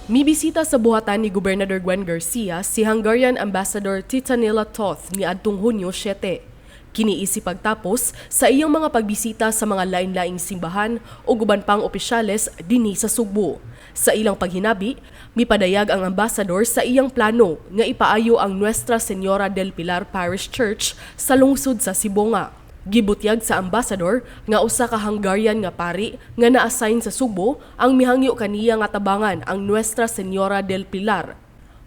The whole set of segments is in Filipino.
Mibisita sa buhatan ni Gobernador Gwen Garcia si Hungarian Ambassador Titanila Toth ni adtong Hunyo 7. Kiniisi pagtapos sa iyang mga pagbisita sa mga lain-laing simbahan o guban pang opisyales dinhi sa Sugbo. Sa ilang paghinabi, mipadayag ang ambassador sa iyang plano nga ipaayo ang Nuestra Señora del Pilar Parish Church sa lungsod sa Sibonga. Gibutyag sa ambassador nga usa ka Hungarian nga pari nga na-assign sa Sugbo ang mihangyo kaniya nga tabangan ang Nuestra Señora del Pilar.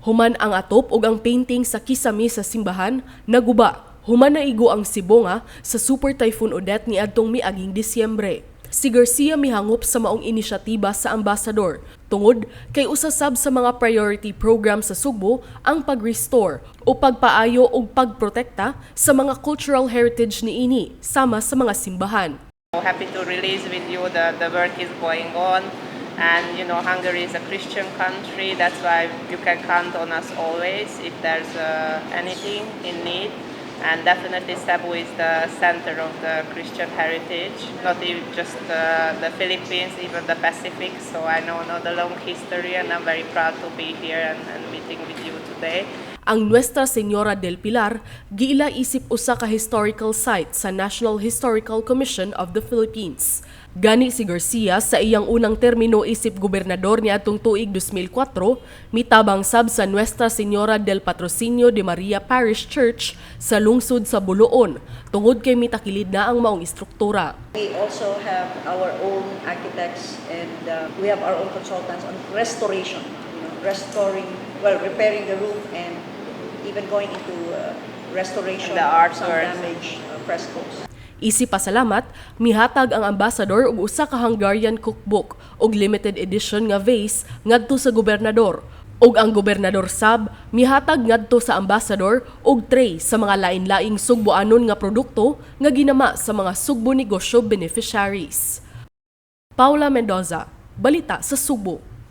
Human ang atop ug ang painting sa kisame sa simbahan naguba. Human naigo ang Sibonga sa Super Typhoon Odette niadtong miaging Disyembre. Si Garcia mihangop sa maong inisyatiba sa ambassador tungod kay usasab sa mga priority program sa Sugbo ang pag-restore o pagpaayo o pagprotekta sa mga cultural heritage niini sama sa mga simbahan. Happy to release with you the work is going on, and Hungary is a Christian country. That's why you can count on us always if there's anything in need. And definitely Cebu is the center of the Christian heritage, not even just the Philippines, even the Pacific. So I know the long history, and I'm very proud to be here and meeting with you today. Ang Nuestra Señora del Pilar giila isip usa ka historical site sa National Historical Commission of the Philippines. Gani si Garcia sa iyang unang termino isip gobernador niadtong tuig 2004, mitabang sab sa Nuestra Señora del Patrocinio de Maria Parish Church sa lungsod sa Buloon, tungod kay mitakilid na ang maong istruktura. We also have our own architects and we have our own consultants on restoration, repairing the roof and even going into restoration of some damaged frescoes. Isip pasalamat, mihatag ang ambassador og usa ka Hungarian cookbook og limited edition nga vase ngadto sa gobernador. Og ang gobernador sab mihatag ngadto sa ambassador og tray sa mga lain-laing sugboanon nga produkto nga ginama sa mga Sugbo negosyo beneficiaries. Paula Mendoza, balita sa Sugbo.